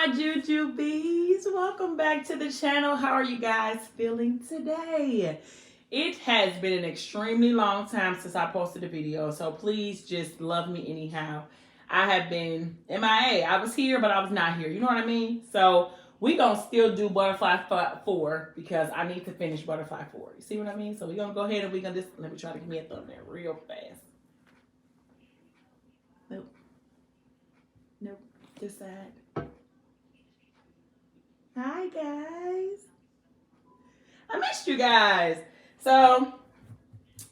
my Jujubes. Welcome back to the channel. How are you guys feeling today? It has been an extremely long time since I posted a video, so please just love me anyhow. I have been MIA. I was here, but I was not here. You know what I mean? So we gonna still do Butterfly 4 because I need to finish Butterfly 4. You see what I mean? So we gonna go ahead and we gonna just, let me try to give me a thumbnail real fast. Nope. Nope. This side. Hi guys. I missed you guys. So,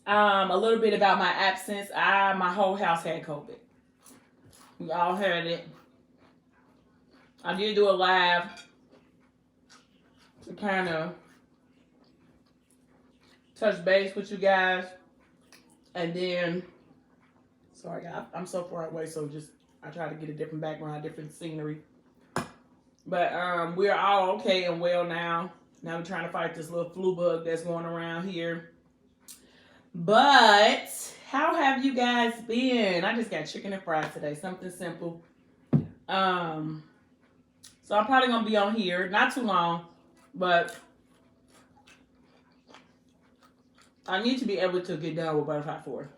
a little bit about my absence. My whole house had COVID. We all had it. I did do a live to kind of touch base with you guys. And then, sorry, I'm so far away, so just I try to get a different background, different scenery. But we're all okay and well now. Now we're trying to fight this little flu bug that's going around here. But how have you guys been? I just got chicken and fries today, something simple. So I'm probably gonna be on here, not too long, but I need to be able to get done with Butterfly 4.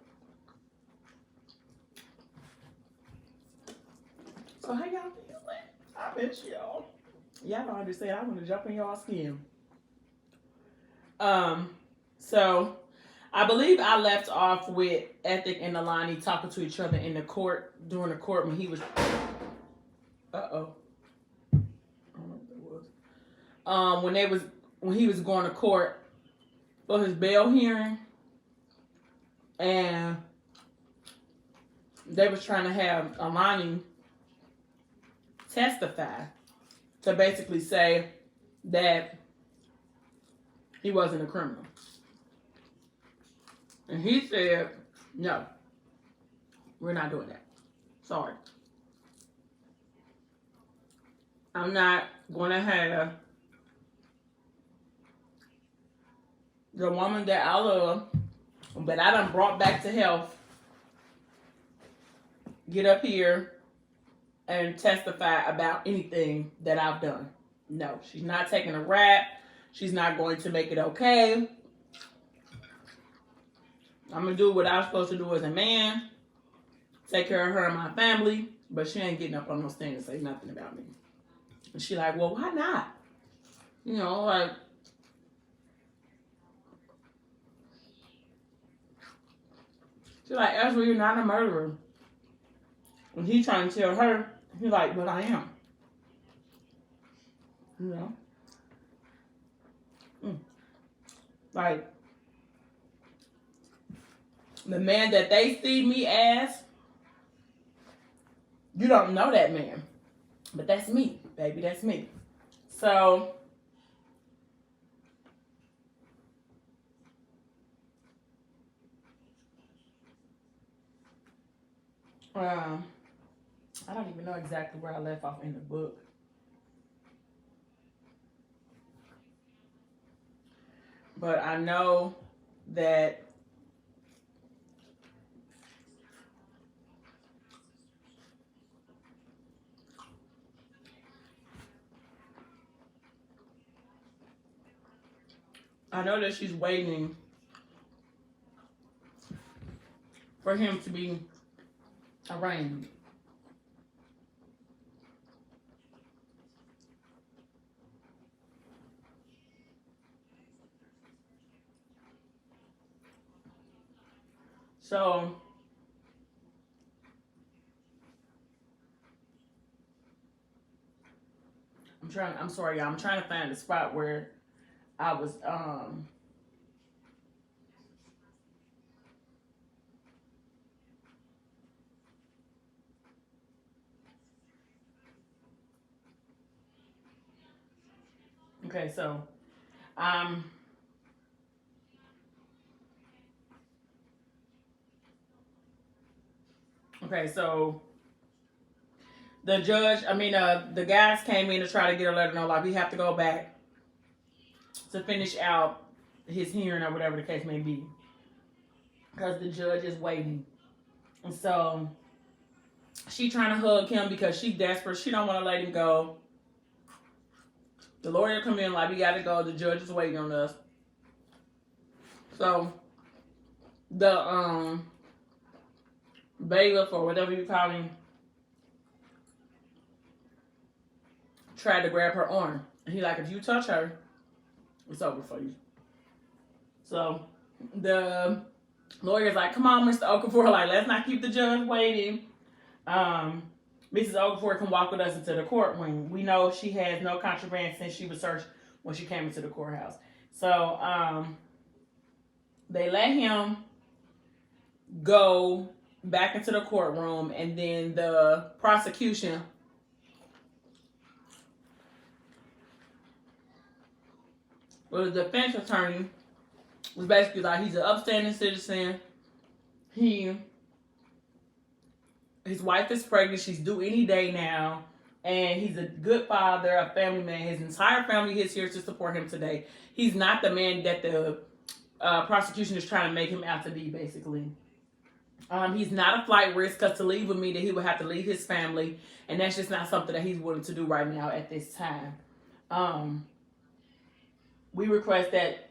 So how y'all feeling? I miss y'all. Y'all don't understand. I want to jump in y'all's skin. So I believe I left off with Ethic and Alani talking to each other in the court during the court when he was. I don't know what that was. When he was going to court for his bail hearing, and they was trying to have Alani testify to basically say that he wasn't a criminal. And he said, no, we're not doing that. Sorry. I'm not going to have the woman that I love, that I done brought back to health, get up here and testify about anything that I've done. No, she's not taking a rap. She's not going to make it okay. I'm going to do what I'm supposed to do as a man. Take care of her and my family. But she ain't getting up on no stand and say nothing about me. And she like, well, why not? You know, like, she's like, Ezra, you're not a murderer. When he trying to tell her, he's like, but I am. You know? Like, the man that they see me as, you don't know that man. But that's me, baby. That's me. So, I don't even know exactly where I left off in the book. But I know that she's waiting for him to be arraigned. So, I'm sorry, y'all. I'm trying to find the spot where I was, okay, so, okay, so the judge, the guys came in to try to get a letter know, like, we have to go back to finish out his hearing or whatever the case may be. Because the judge is waiting. And so, she trying to hug him because she desperate. She don't want to let him go. The lawyer come in like, we got to go. The judge is waiting on us. So the bailiff or whatever you call him tried to grab her arm. And he like, if you touch her, it's over for you. So the lawyer's like, come on, Mr. Okafor, like, let's not keep the judge waiting. Mrs. Okafor can walk with us into the courtroom. We know she has no contraband since she was searched when she came into the courthouse. So they let him go back into the courtroom, and then the prosecution the defense attorney was basically like, he's an upstanding citizen. His wife is pregnant. She's due any day now. And he's a good father, a family man. His entire family is here to support him today. He's not the man that the prosecution is trying to make him out to be, basically. He's not a flight risk, because to leave with me, that he would have to leave his family. And that's just not something that he's willing to do right now at this time. We request that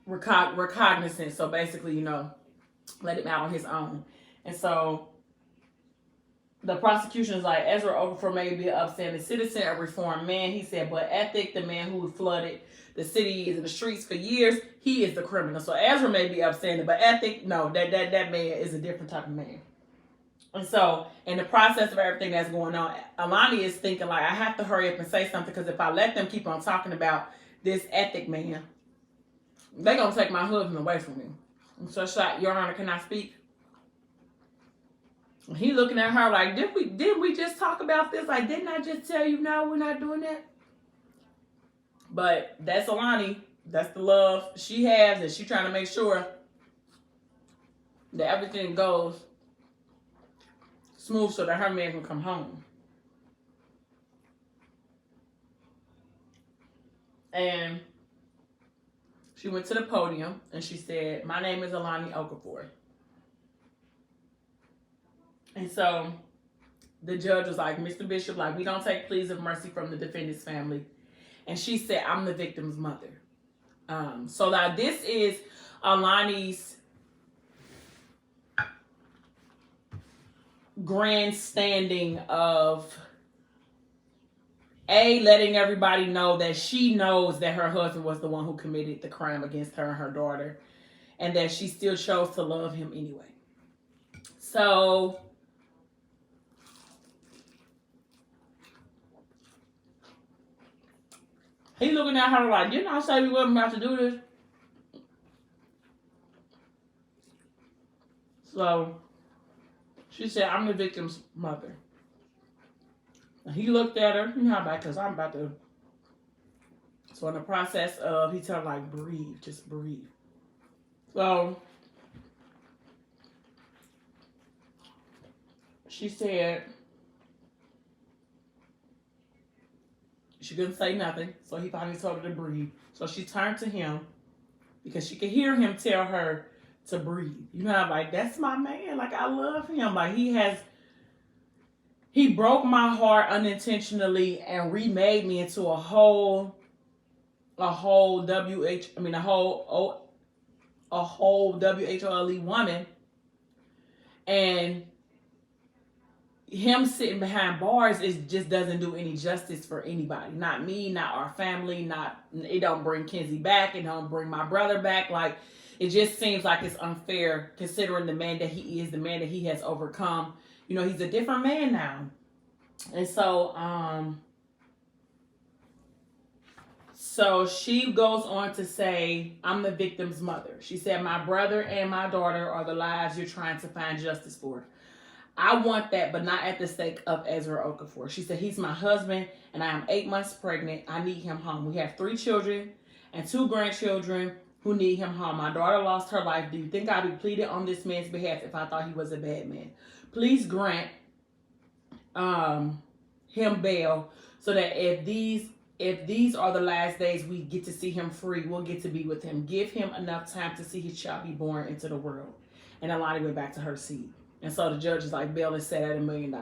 we're cognizant. So basically, let him out on his own. And so the prosecution is like, Ezra Okafor may be an upstanding citizen, a reformed man. He said, but Ethic, the man who flooded the city, is in the streets for years, he is the criminal. So Ezra may be upstanding, but Ethic, no, that man is a different type of man. And so in the process of everything that's going on, Alani is thinking like, I have to hurry up and say something, because if I let them keep on talking about this Ethic man, they're going to take my husband away from me. And so she's like, Your Honor, can I speak? He looking at her like, didn't we just talk about this? Like, didn't I just tell you, no, we're not doing that? But that's Alani. That's the love she has, and she trying to make sure that everything goes smooth so that her man can come home. And she went to the podium and she said, my name is Alani Okafor. And so the judge was like, Mr. Bishop, like, we don't take pleas of mercy from the defendant's family. And she said, I'm the victim's mother. So now this is Alani's grandstanding of letting everybody know that she knows that her husband was the one who committed the crime against her and her daughter, and that she still chose to love him anyway. So he looking at her like, didn't I say we wasn't about to do this? So she said, I'm the victim's mother. And he looked at her, because I'm about to. So in the process of, he told her like, breathe, just breathe. So she said she couldn't say nothing. So he finally told her to breathe. So she turned to him because she could hear him tell her to breathe. Like, that's my man. Like, I love him. Like, he broke my heart unintentionally and remade me into a whole WHOLE woman. And him sitting behind bars just doesn't do any justice for anybody. Not me, not our family, it don't bring Kenzie back, it don't bring my brother back. Like, it just seems like it's unfair considering the man that he is, the man that he has overcome. He's a different man now. And so, so she goes on to say, I'm the victim's mother. She said, my brother and my daughter are the lives you're trying to find justice for. I want that, but not at the sake of Ezra Okafor. She said, he's my husband, and I am 8 months pregnant. I need him home. We have 3 children and 2 grandchildren who need him home. My daughter lost her life. Do you think I'd be pleading on this man's behalf if I thought he was a bad man? Please grant him bail so that if these are the last days we get to see him free, we'll get to be with him. Give him enough time to see his child be born into the world. And Alani went back to her seat. And so the judge is like, bail is set at $1 million.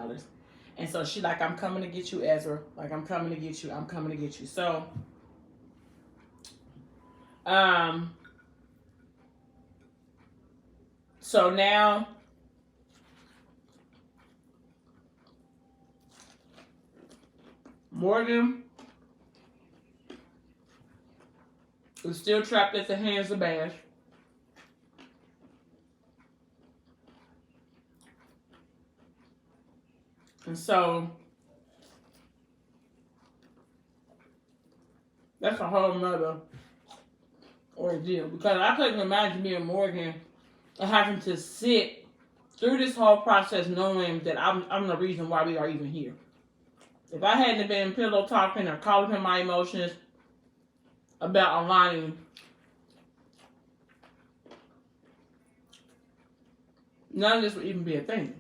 And so she like, I'm coming to get you, Ezra. Like, I'm coming to get you. I'm coming to get you. So, so now Morgan is still trapped at the hands of Bash. And so that's a whole nother ordeal. Because I couldn't imagine me and Morgan having to sit through this whole process knowing that I'm the reason why we are even here. If I hadn't been pillow talking or calling him my emotions about aligning, none of this would even be a thing.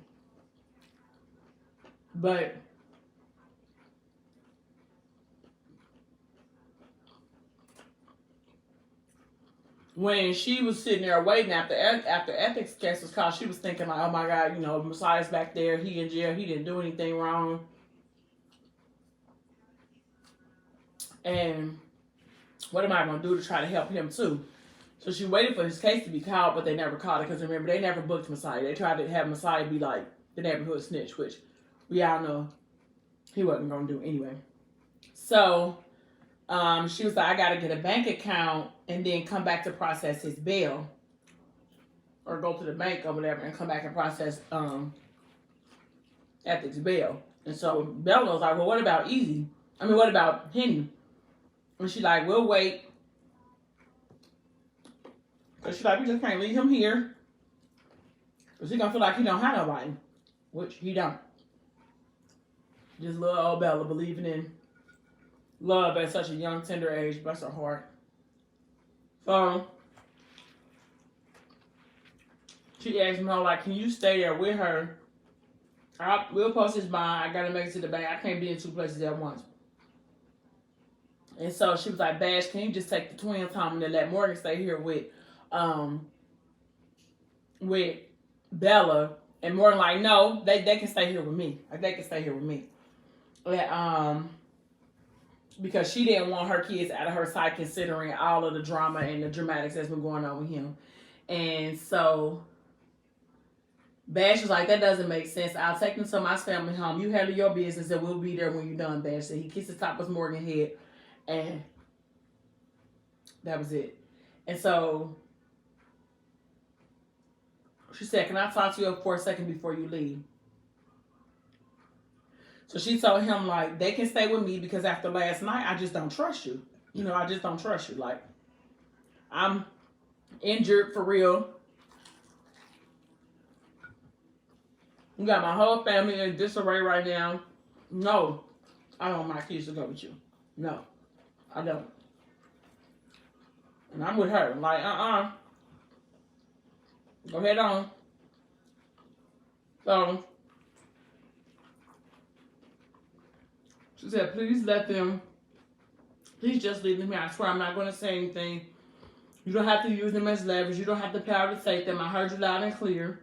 But when she was sitting there waiting after ethics case was called, she was thinking like, oh my God, you know, Messiah's back there, he in jail, he didn't do anything wrong. And what am I going to do to try to help him too? So she waited for his case to be called, but they never called it. Because remember, they never booked Messiah. They tried to have Messiah be like the neighborhood snitch, which we all know he wasn't going to do anyway. So she was like, I got to get a bank account and then come back to process his bail. Or go to the bank or whatever and come back and process ethics bail. And so Bella was like, well, what about what about Henny? And she like, we'll wait. Because she like, we just can't leave him here. Because he going to feel like he don't have nobody. Which he don't. Just little old Bella believing in love at such a young, tender age. Bless her heart. So, she asked me, like, can you stay there with her? We'll post his bond. I got to make it to the bank. I can't be in two places at once. And so she was like, Bash, can you just take the twins home and then let Morgan stay here with Bella? And Morgan like, no, they can stay here with me. Like, they can stay here with me. Because she didn't want her kids out of her sight considering all of the drama and the dramatics that's been going on with him. And so Bash was like, that doesn't make sense. I'll take them to my family home. You handle your business and we'll be there when you're done, Bash. So he kissed the top of Morgan's head. And that was it. And so she said, can I talk to you for a second before you leave? So she told him, like, they can stay with me because after last night, I just don't trust you. You know, I just don't trust you. Like, I'm injured for real. You got my whole family in disarray right now. No, I don't want my kids to go with you. No. I don't. And I'm with her. Like, Go ahead on. So, she said, please just leave them here. I swear I'm not going to say anything. You don't have to use them as leverage. You don't have the power to take them. I heard you loud and clear.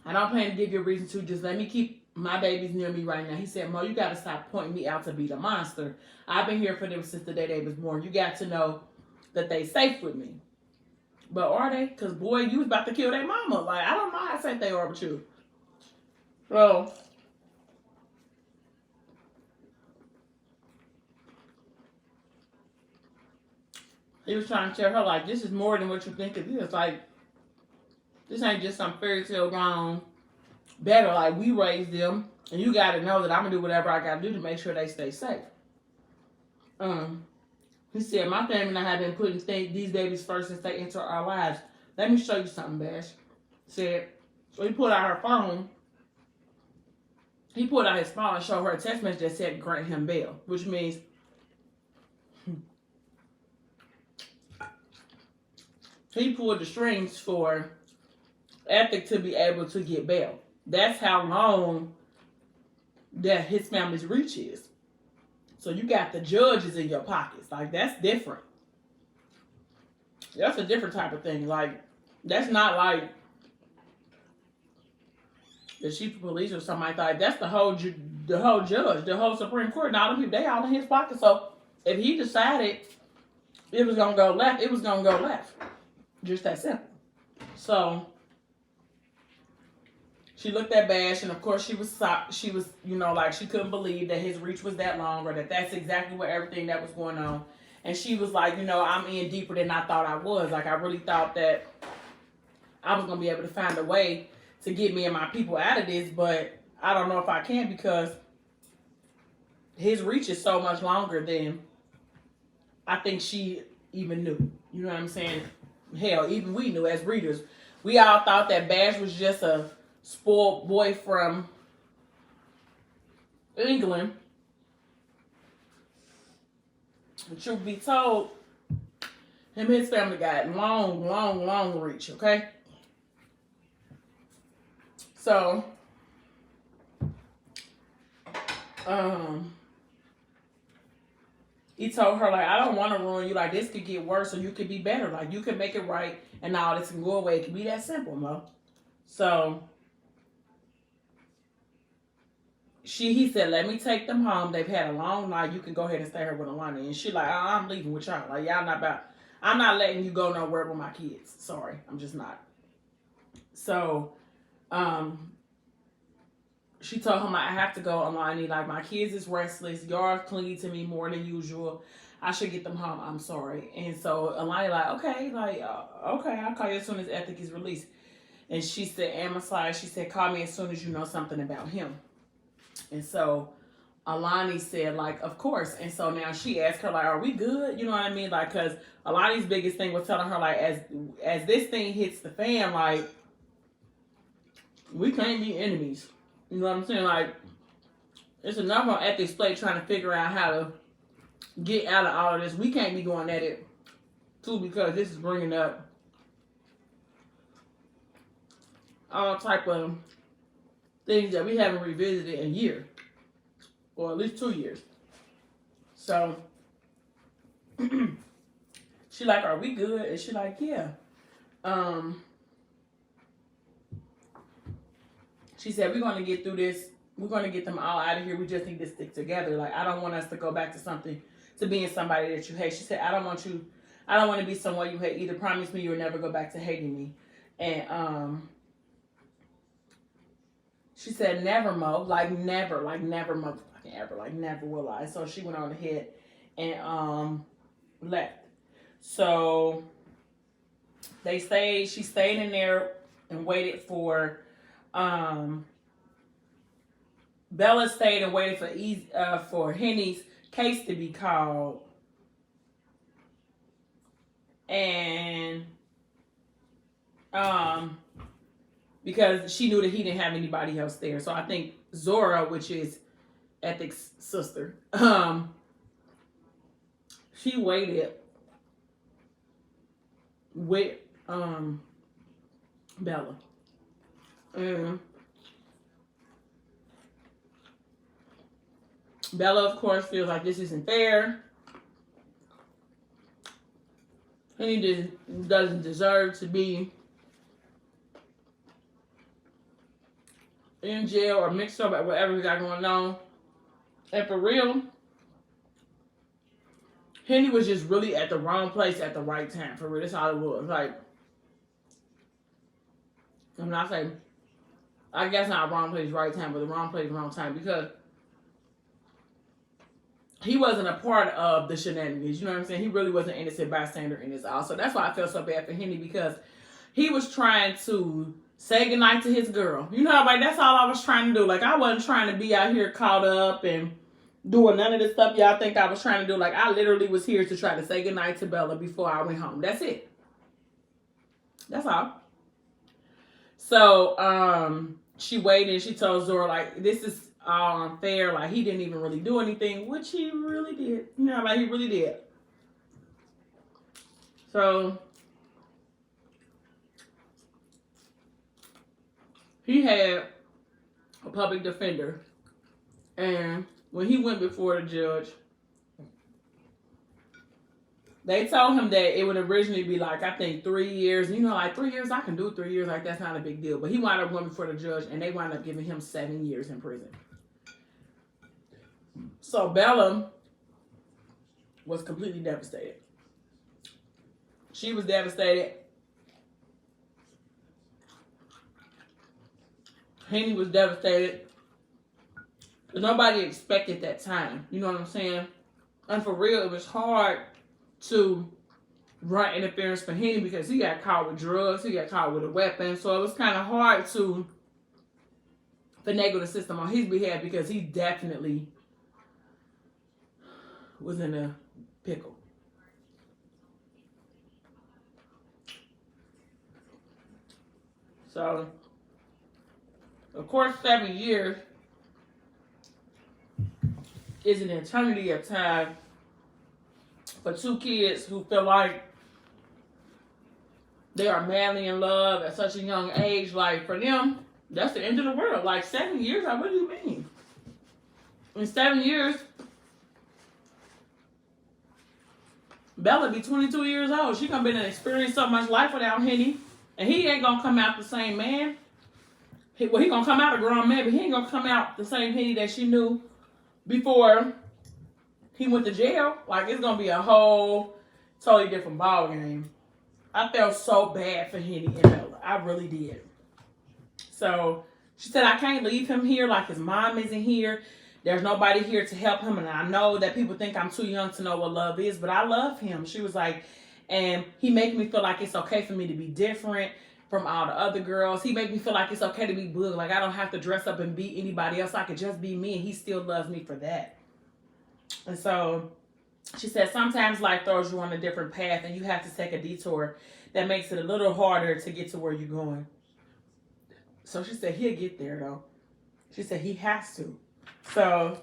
I don't plan to give you a reason to. Just let me keep my babies near me right now. He said, Mo, you got to stop pointing me out to be the monster. I've been here for them since the day they was born. You got to know that they safe with me. But are they? Because, boy, you was about to kill their mama. Like, I don't know how safe they are with you. So, he was trying to tell her, like, this is more than what you think it is. Like, this ain't just some fairy tale gone better. Like, we raised them. And you got to know that I'm going to do whatever I got to do to make sure they stay safe. He said, my family and I have been putting these babies first since they enter our lives. Let me show you something, Bash. Said, so he pulled out her phone. He pulled out his phone and showed her a text message that said grant him bail. Which means he pulled the strings for Ethic to be able to get bail. That's how long that his family's reach is. So you got the judges in your pockets. Like, that's different. That's a different type of thing. Like, that's not like the chief of police or something like that. That's the whole judge, the whole Supreme Court, and all the people, they all in his pocket. So if he decided it was gonna go left, it was gonna go left. Just that simple. So she looked at Bash, and of course she was, you know, like she couldn't believe that his reach was that long, or that that's exactly what everything that was going on. And she was like, you know, I'm in deeper than I thought I was. Like, I really thought that I was gonna be able to find a way to get me and my people out of this, but I don't know if I can, because his reach is so much longer than I think she even knew. You know what I'm saying? Hell, even we knew as readers. We all thought that Bash was just a spoiled boy from England. But truth be told, him and his family got long reach, okay? So, he told her, like, I don't want to ruin you. Like, this could get worse, or you could be better. Like, you can make it right, and all this can go away. It can be that simple, Mo. So, he said, let me take them home. They've had a long night. You can go ahead and stay here with Alani. And she like, I'm leaving with y'all. Like, y'all not about, I'm not letting you go nowhere with my kids. Sorry, I'm just not. So, she told him, I have to go, Alani. Like, my kids is restless. Y'all clingy to me more than usual. I should get them home. I'm sorry. And so Alani like, okay, like, okay, I'll call you as soon as Ethic is released. And she said, Amasai, she said, call me as soon as you know something about him. And so Alani said, like, of course. And so now she asked her, like, are we good? You know what I mean? Like, because Alani's biggest thing was telling her, like, as this thing hits the fan, like, we can't be enemies. You know what I'm saying? Like, it's enough on Ethic's plate trying to figure out how to get out of all of this. We can't be going at it, too, because this is bringing up all type of things that we haven't revisited in a year, or at least 2 years. So she like, are we good? And she like, yeah. She said, we're going to get through this. We're going to get them all out of here. We just need to stick together. Like, I don't want us to go back to something, to being somebody that you hate. She said, I don't want to be someone you hate either. Promise me you'll never go back to hating me. And she said, never, Mo. Like, never motherfucking ever. Like, never will I. So she went on ahead and left. So she stayed in there and waited for, Bella stayed and waited for Henny's case to be called. And, because she knew that he didn't have anybody else there. So I think Zora, which is Ethic's sister, she waited with Bella. Bella, of course, feels like this isn't fair. He doesn't deserve to be in jail or mixed up at whatever we got going on. And for real, Henny was just really at the wrong place at the right time. For real, that's all it was. Like, I'm not saying, I guess not wrong place, right time, but the wrong place, wrong time, because he wasn't a part of the shenanigans. You know what I'm saying? He really was an innocent bystander in this all. So that's why I felt so bad for Henny, because he was trying to say goodnight to his girl. You know, like, that's all I was trying to do. Like, I wasn't trying to be out here caught up and doing none of this stuff y'all think I was trying to do. Like, I literally was here to try to say goodnight to Bella before I went home. That's it. That's all. So, she waited and she told Zora, like, this is all unfair. Like, he didn't even really do anything, which he really did. You know, like, he really did. So he had a public defender, and when he went before the judge, They told him that it would originally be like, I think 3 years. You know, like 3 years, I can do 3 years. Like, that's not a big deal. But he wound up going before the judge, and they wound up giving him 7 years in prison. So Bella was completely devastated. She was devastated. Henny was devastated. Because nobody expected that time. You know what I'm saying? And for real, it was hard to run interference for Henny because he got caught with drugs. He got caught with a weapon. So it was kind of hard to finagle the system on his behalf because he definitely was in a pickle. So, of course, 7 years is an eternity of time for two kids who feel like they are madly in love at such a young age. Like, for them, that's the end of the world. Like, 7 years, like, what do you mean? In 7 years, Bella be 22 years old. She gonna be and experience so much life without Henny. And he ain't gonna come out the same man. He gonna come out a grown man, but he ain't gonna come out the same Henny that she knew before he went to jail. Like, it's gonna be a whole totally different ball game. I felt so bad for Henny and Bella. I really did. So she said, I can't leave him here. Like, his mom isn't here. There's nobody here to help him. And I know that people think I'm too young to know what love is, but I love him. She was like, and he makes me feel like it's okay for me to be different from all the other girls. He makes me feel like it's okay to be booked. Like, I don't have to dress up and be anybody else. I could just be me, and he still loves me for that. And so she said, sometimes life throws you on a different path, and you have to take a detour that makes it a little harder to get to where you're going. So she said, he'll get there, though. She said he has to. So,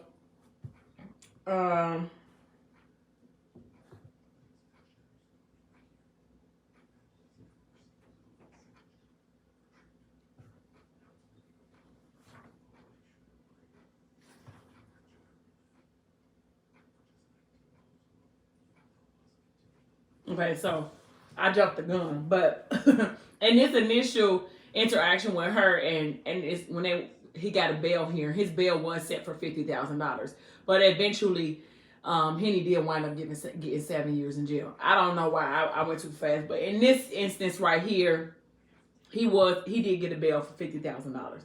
okay, so I jumped the gun, but in this initial interaction with her, and it's when he got a bail here. His bail was set for $50,000, but eventually, Henny did wind up getting 7 years in jail. I don't know why I went too fast, but in this instance right here, he did get a bail for $50,000,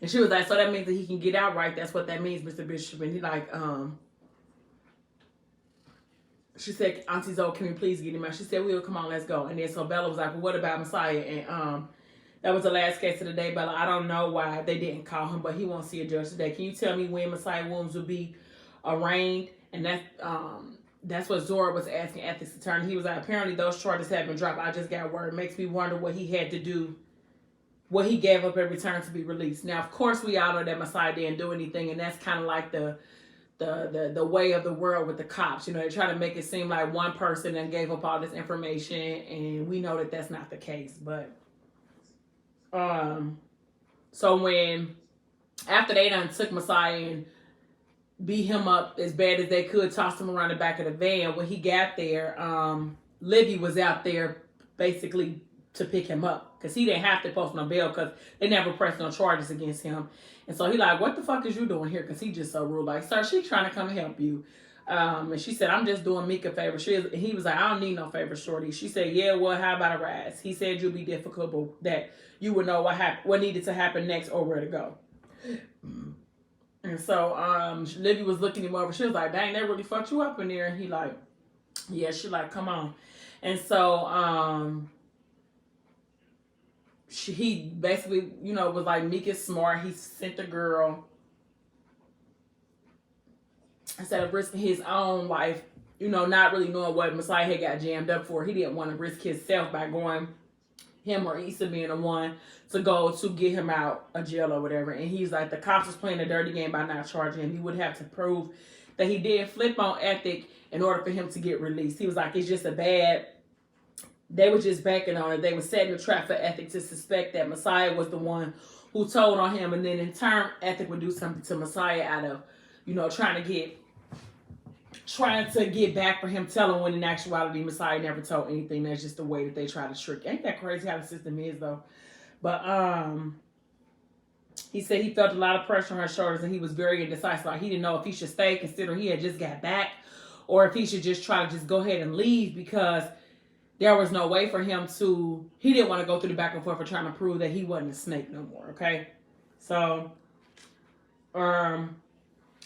and she was like, so that means that he can get out, right? That's what that means, Mr. Bishop. And he like, she said, Auntie Zoe, can we please get him out? She said, well, come on, let's go. And then so Bella was like, well, what about Messiah? And that was the last case of the day, Bella. I don't know why they didn't call him, but he won't see a judge today. Can you tell me when Messiah Williams will be arraigned? And that's what Zora was asking ethics attorney. He was like, apparently those charges have been dropped. I just got word. It makes me wonder what he had to do, what he gave up in return to be released. Now, of course, we all know that Messiah didn't do anything, and that's kind of like the way of the world with the cops. You know, they try to make it seem like one person then gave up all this information, and we know that that's not the case. But so when after they done took Messiah and beat him up as bad as they could, tossed him around the back of the van, when he got there, Livy was out there basically to pick him up because he didn't have to post no bail because they never pressed no charges against him. And so he like, what the fuck is you doing here? Because he just so rude. Like, sir, she's trying to come help you. And she said, I'm just doing Meek a favor. He was like, I don't need no favor, shorty. She said, yeah, well, how about a rise? He said you'll be difficult, but that you would know what needed to happen next or where to go. And so Livy was looking him over. She was like, dang, they really fucked you up in there. And he like, yeah. She like, come on. And so he basically, you know, was like, Meek is smart. He sent the girl instead of risking his own life, you know, not really knowing what Messiah had got jammed up for. He didn't want to risk himself by going, him or Issa being the one to go to get him out of jail or whatever. And he's like, the cops was playing a dirty game by not charging him. He would have to prove that he did flip on Ethic in order for him to get released. He was like, it's just they were just banking on it. They were setting the trap for Ethic to suspect that Messiah was the one who told on him. And then in turn, Ethic would do something to Messiah out of, you know, trying to get trying to get back for him telling when in actuality Messiah never told anything. That's just the way that they try to trick. Ain't that crazy how the system is though? But he said he felt a lot of pressure on her shoulders and he was very indecisive. Like he didn't know if he should stay considering he had just got back or if he should just try to just go ahead and leave because there was no way for him to, he didn't want to go through the back and forth for trying to prove that he wasn't a snake no more, okay? So,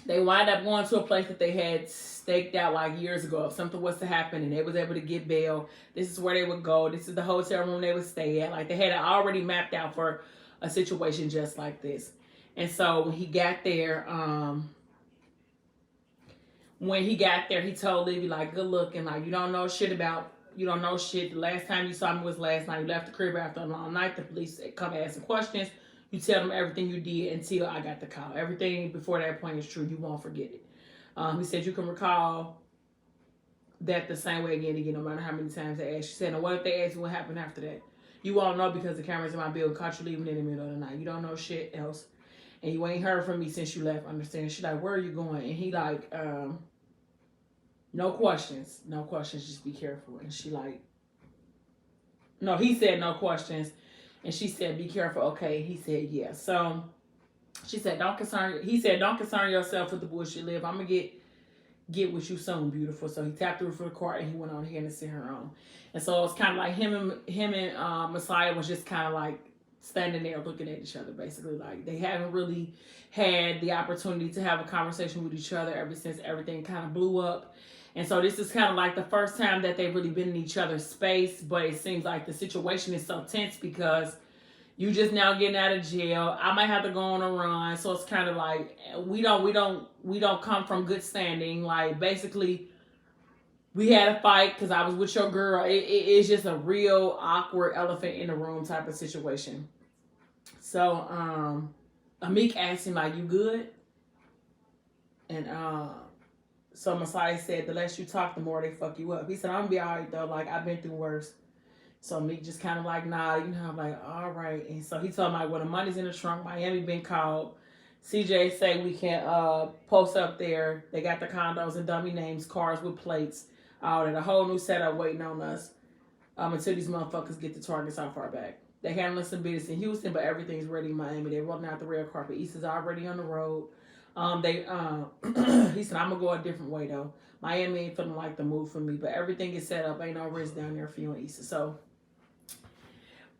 they wind up going to a place that they had staked out like years ago. If something was to happen and they was able to get bail, this is where they would go. This is the hotel room they would stay at. Like they had it already mapped out for a situation just like this. And so when he got there, he told Livy like, good looking, like you don't know shit. The last time you saw me was last night. You left the crib after a long night. The police come asking questions. You tell them everything you did until I got the call. Everything before that point is true. You won't forget it. He said you can recall that the same way again, no matter how many times they ask. She said, now what if they ask you what happened after that? You won't know because the cameras in my building caught you leaving in the middle of the night. You don't know shit else. And you ain't heard from me since you left. Understand? She's like, where are you going? And he like, no questions. No questions. Just be careful. And she like, no, he said no questions. And she said, be careful. Okay. He said, yeah. So she said, don't concern yourself with the bullshit, Liv. I'm going to get with you soon, beautiful. So he tapped her for the card and he went on ahead and sent her on. And so it's kind of like him and Messiah was just kind of like standing there looking at each other, basically. Like they haven't really had the opportunity to have a conversation with each other ever since everything kind of blew up. And so this is kind of like the first time that they've really been in each other's space, but it seems like the situation is so tense because you just now getting out of jail. I might have to go on a run. So it's kind of like we don't come from good standing. Like basically we had a fight because I was with your girl. It's just a real awkward elephant in the room type of situation. So Amik asked him like, you good? And so Messiah said, the less you talk, the more they fuck you up. He said, I'm gonna be all right though. Like I've been through worse. So Meek just kind of like, nah, I'm like, all right. And so he told me, like, well, the money's in the trunk. Miami been called. CJ say we can post up there. They got the condos and dummy names, cars with plates. And a whole new setup waiting on us until these motherfuckers get the targets out far back. They handling some business in Houston, but everything's ready in Miami. They're rolling out the red carpet. Issa's already on the road. He said, I'm going to go a different way, though. Miami ain't feeling like the move for me, but everything is set up. Ain't no risk down there for you and Issa. So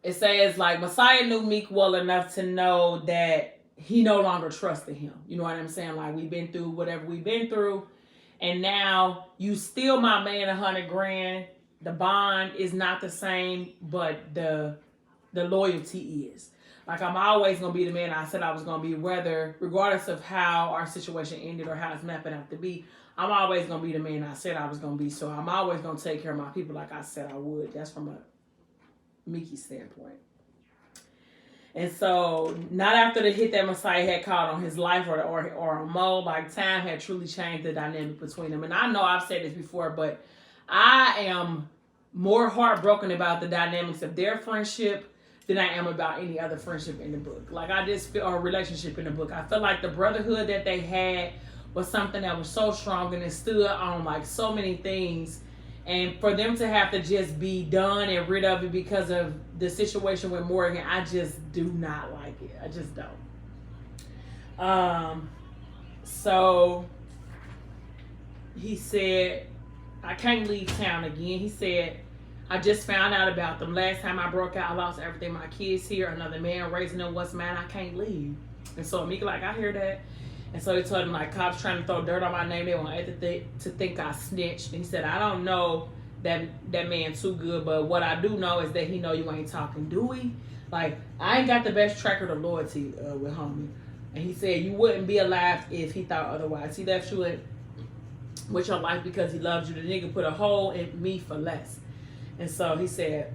it says, like, Messiah knew Meek well enough to know that he no longer trusted him. You know what I'm saying? Like, we've been through whatever we've been through, and now you still my man $100,000. The bond is not the same, but the loyalty is. Like, I'm always going to be the man I said I was going to be, regardless of how our situation ended or how it's mapping out to be, I'm always going to be the man I said I was going to be. So I'm always going to take care of my people like I said I would. That's from a Mickey standpoint. And so, not after the hit that Messiah had caught on his life or a Mo, like time had truly changed the dynamic between them. And I know I've said this before, but I am more heartbroken about the dynamics of their friendship than I am about any other friendship in the book. Like I just feel, or relationship in the book. I feel like the brotherhood that they had was something that was so strong and it stood on like so many things. And for them to have to just be done and rid of it because of the situation with Morgan, I just do not like it. I just don't. So he said, I can't leave town again. He said, I just found out about them. Last time I broke out, I lost everything. My kids here, another man raising them. What's mine? I can't leave. And so Mika like, I hear that. And so he told him, like, cops trying to throw dirt on my name. They want to think I snitched. And he said, I don't know that man too good, but what I do know is that he know you ain't talking Dewey. Like, I ain't got the best track record of loyalty with homie. And he said, you wouldn't be alive if he thought otherwise. He left you with your life because he loves you. The nigga put a hole in me for less. And so he said,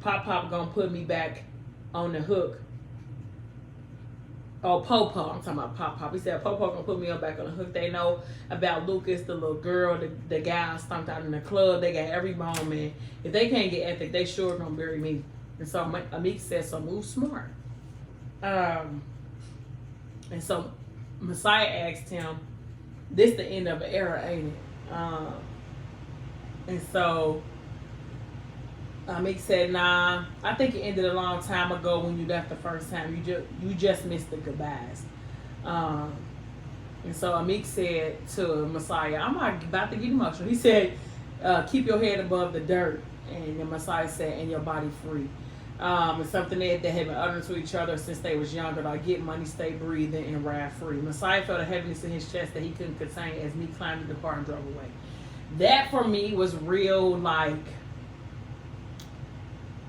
Pop gonna put me back on the hook. Oh, Popo. I'm talking about Pop. He said, Popo gonna put me back on the hook. They know about Lucas, the little girl, the guy I stomped out in the club. They got every bone, man. If they can't get ethic, they sure gonna bury me. And so Amik said, so move smart. And so Messiah asked him, this the end of an era, ain't it? Um, and so Meek said, "Nah, I think it ended a long time ago when you left the first time. You just missed the goodbyes." Um, and so Amik said to Messiah, "I'm not about to get emotional." He said, "Keep your head above the dirt," and the Messiah said, "And your body free." It's something that they had been uttering to each other since they was younger, like get money, stay breathing, and ride free. Messiah felt a heaviness in his chest that he couldn't contain as Meek climbed in the car and drove away. That for me was real, like,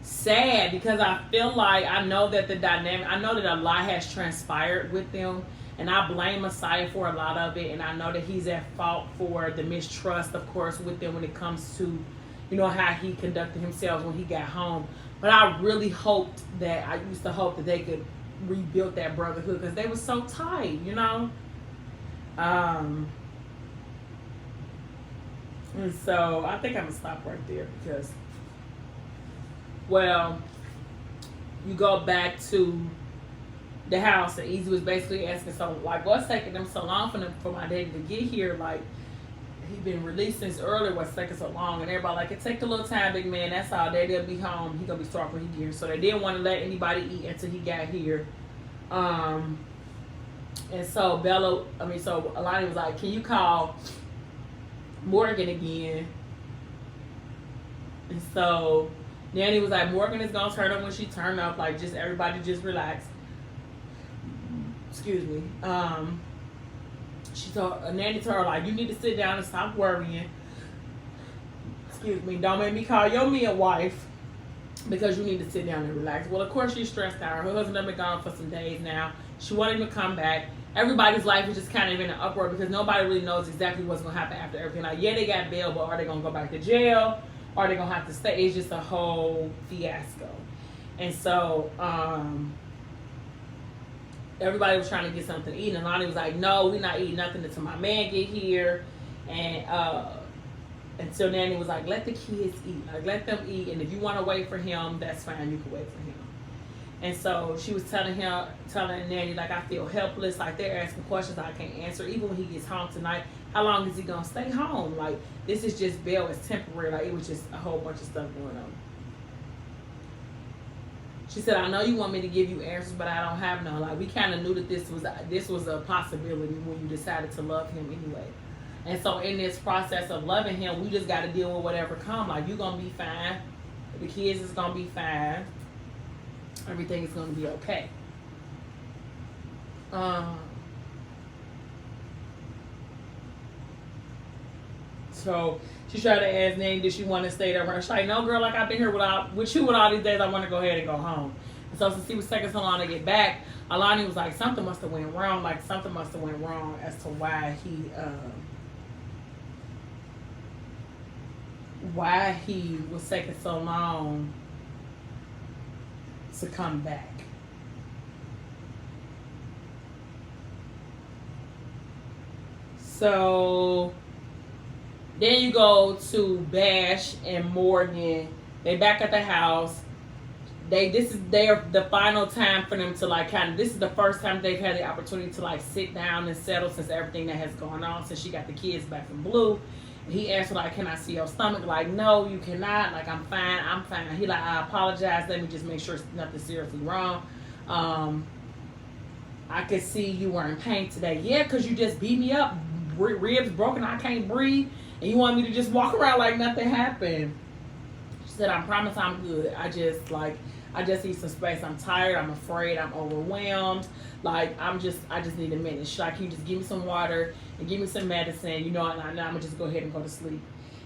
sad, because I feel like I know that a lot has transpired with them, and I blame Messiah for a lot of it, and I know that he's at fault for the mistrust, of course, with them when it comes to, how he conducted himself when he got home. But I really used to hope that they could rebuild that brotherhood, because they were so tight, and so I think I'm gonna stop right there, because, well, you go back to the house, and Easy was basically asking, so, like, what's taking them so long for my daddy to get here? Like, he been released since earlier, what's taking so long? And everybody like, it take a little time, big man, that's all. Daddy'll be home. He gonna be starved when he get here. So they didn't want to let anybody eat until he got here. And so Alani was like, can you call Morgan again? And so Nanny was like, Morgan is gonna turn up when she turn up. Like, just everybody just relax. Excuse me. Nanny told her, like, you need to sit down and stop worrying. Excuse me. Don't make me call your wife, because you need to sit down and relax. Well, of course she's stressed out. Her husband has been gone for some days now. She wanted him to come back. Everybody's life is just kind of in an uproar, because nobody really knows exactly what's going to happen after everything. Like, yeah, they got bail, but are they going to go back to jail? Are they going to have to stay? It's just a whole fiasco. And so, everybody was trying to get something to eat, and Lonnie was like, no, we're not eating nothing until my man get here. And until Nanny was like, let the kids eat. Like, let them eat, and if you want to wait for him, that's fine, you can wait for him. And so she was telling Nanny, like, I feel helpless, like, they're asking questions I can't answer. Even when he gets home tonight, how long is he going to stay home? Like, this is just bail, it's temporary. Like, it was just a whole bunch of stuff going on. She said, I know you want me to give you answers, but I don't have none. Like, we kind of knew that this was a possibility when you decided to love him anyway. And so in this process of loving him, we just got to deal with whatever comes. Like, you're going to be fine. The kids is going to be fine. Everything is going to be okay. So she tried to ask Nanny, did she want to stay there? She's like, no, girl, like, I've been here with you all these days. I want to go ahead and go home. And so since he was taking so long to get back, Alani was like, something must have went wrong. Like, something must have went wrong as to why he was taking so long to come back. So then you go to Bash and Morgan. They back at the house. This is the final time for them to, like, this is the first time they've had the opportunity to, like, sit down and settle since everything that has gone on, since she got the kids back from Blue. And he asked her, like, can I see your stomach? Like, no, you cannot. Like, I'm fine. He like, I apologize. Let me just make sure it's nothing seriously wrong. I could see you were in pain today. Yeah, because you just beat me up. Ribs broken. I can't breathe. And you want me to just walk around like nothing happened. She said, I promise I'm good. I just need some space. I'm tired. I'm afraid. I'm overwhelmed. Like, I just need a minute. She's like, can you just give me some water and give me some medicine? And I'm going to just go ahead and go to sleep.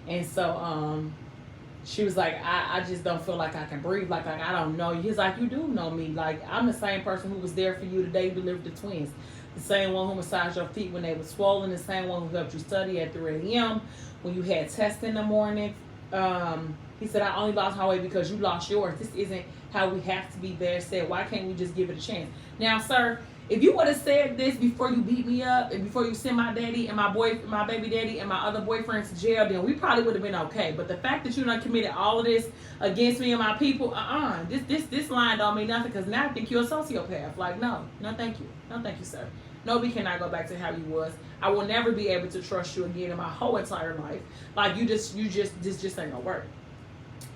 And so, she was like, I just don't feel like I can breathe. Like, I don't know you. He's like, you do know me. Like, I'm the same person who was there for you the day you delivered the twins. The same one who massaged your feet when they were swollen. The same one who helped you study at 3 a.m. when you had tests in the morning. He said, I only lost my weight because you lost yours. This isn't how we have to be. Bear said, why can't we just give it a chance? Now, sir, if you would have said this before you beat me up and before you sent my daddy and my baby daddy and my other boyfriends to jail, then we probably would have been okay. But the fact that you done committed all of this against me and my people, this line don't mean nothing, because now I think you're a sociopath. Like, no, thank you. No, thank you, sir. No, we cannot go back to how you was. I will never be able to trust you again in my whole entire life. Like this just ain't gonna work.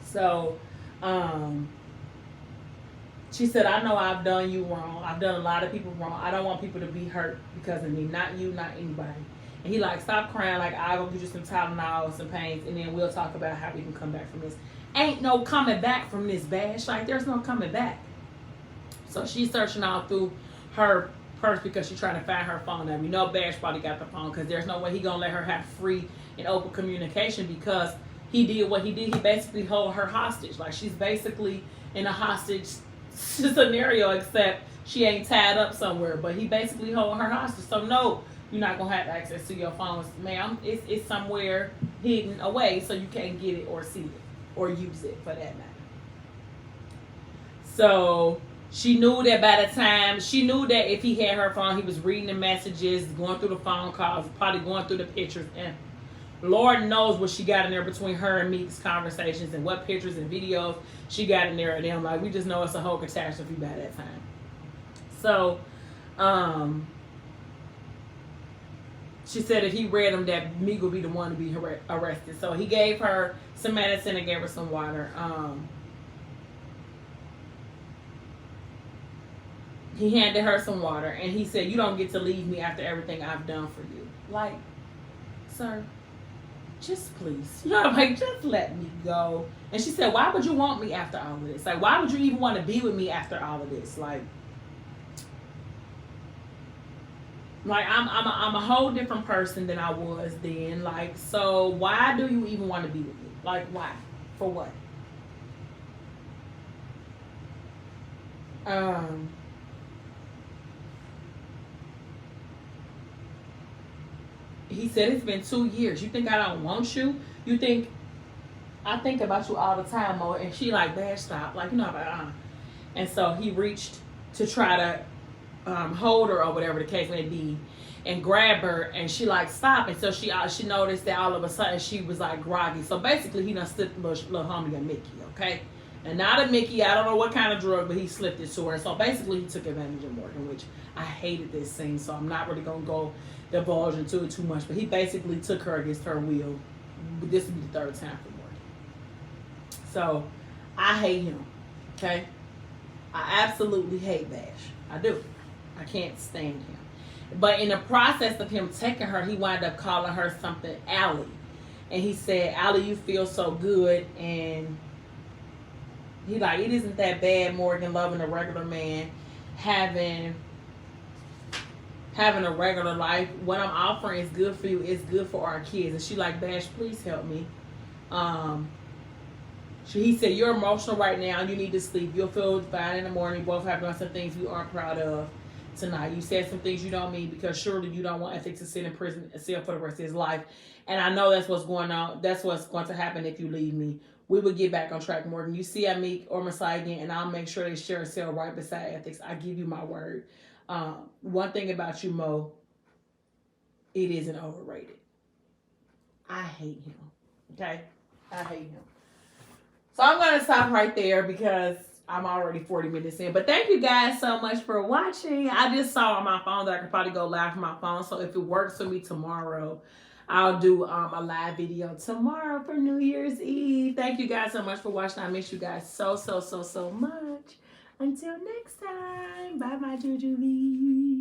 So, she said, I know I've done you wrong. I've done a lot of people wrong. I don't want people to be hurt because of me. Not you, not anybody. And he like, stop crying. Like, I'll go get you some Tylenol, some pains, and then we'll talk about how we can come back from this. Ain't no coming back from this, Bash. Like, there's no coming back. So she's searching all through her purse because she's trying to find her phone number. You know Bash probably got the phone because there's no way he gonna let her have free and open communication because he did what he did. He basically hold her hostage. Like, she's basically in a hostage scenario, except she ain't tied up somewhere, but he basically hold her hostage. So no, you're not gonna have access to your phones, ma'am. It's somewhere hidden away, so you can't get it or see it or use it for that matter. So she knew that by the time, she knew that if he had her phone, he was reading the messages, going through the phone calls, probably going through the pictures, and Lord knows what she got in there between her and Meek's conversations and what pictures and videos she got in there. And then, like, we just know it's a whole catastrophe by that time. So, she said if he read them, that Meek would be the one to be arrested. So he gave her some medicine and gave her some water. He handed her some water and he said, you don't get to leave me after everything I've done for you. Like, sir, just please, you know, like, just let me go. And she said, why would you want me after all of this? Like, why would you even want to be with me after all of this? Like I'm a whole different person than I was then. Like, so why do you even want to be with me? Like, why? For what? He said, it's been 2 years. You think I don't want you? You think I think about you all the time, Mo? And she like, Bash, stop. Like, you know, like, And so he reached to try to hold her or whatever the case may be and grab her, and she like, stop. And so she noticed that all of a sudden she was like groggy. So basically he done slipped little homie a Mickey, okay? And not a Mickey, I don't know what kind of drug, but he slipped it to her. So basically he took advantage of Morgan, which I hated this scene, so I'm not really going to go divulge into it too much. But he basically took her against her will. This would be the third time for Morgan. So I hate him, okay? I absolutely hate Bash. I do. I can't stand him. But in the process of him taking her, he wound up calling her something Allie. And he said, Allie, you feel so good. And he like, it isn't that bad, Morgan, loving a regular man, having a regular life. What I'm offering is good for you. It's good for our kids. And she like, Bash, please help me. He said, you're emotional right now. You need to sleep. You'll feel fine in the morning. You both have done some things you aren't proud of tonight. You said some things you don't mean because surely you don't want Ethics to sit in prison and cell for the rest of his life. And I know that's what's going on. That's what's going to happen if you leave me. We will get back on track, Morgan. You see Meek or Messiah again, and I'll make sure they share a cell right beside Ethics. I give you my word. One thing about you, Mo, it isn't overrated. I hate him. Okay? I hate him. So I'm going to stop right there because I'm already 40 minutes in. But thank you guys so much for watching. I just saw on my phone that I could probably go live from my phone. So if it works for me tomorrow, I'll do a live video tomorrow for New Year's Eve. Thank you guys so much for watching. I miss you guys so much. Until next time. Bye, my jujubes.